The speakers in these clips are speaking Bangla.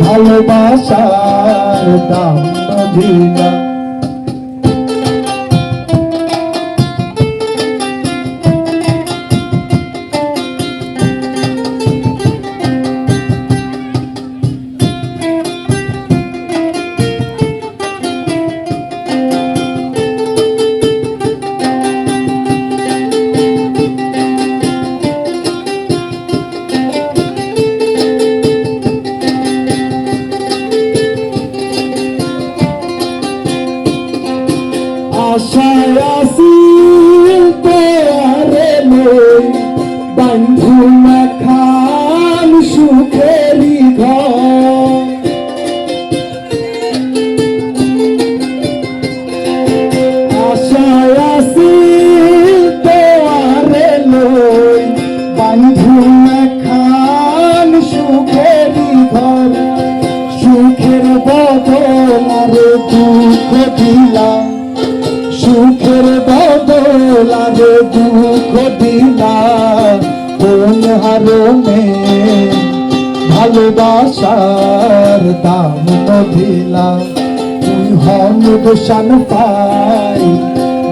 ভালোবাসার দাম দিলা। আশায় আসি তোরে লই বন্ধু মাখান সুখেরি ঘর। আশায় আসি তোরে লই বন্ধু মাখান সুখেরি ঘর। সুখের বদল আর দুঃখ দিলাম, সুখের বদল আর দুঃখ দিলাম। কোন হারণে ভালোবাসার দাম দিলাম। তুই হন দোষান পাই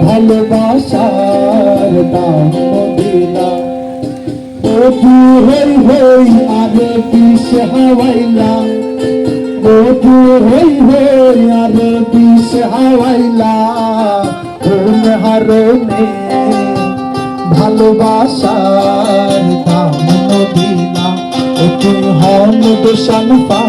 ভালোবাসার দাম দিলাম। বধু হই হই আরে বিষ হাওয়াইলাম, বধু হই হই আরে বিষ হাওয়াইলাম। কোন হারণে ভালোবাসার দাম দিলাম। তুই হন দোষান পা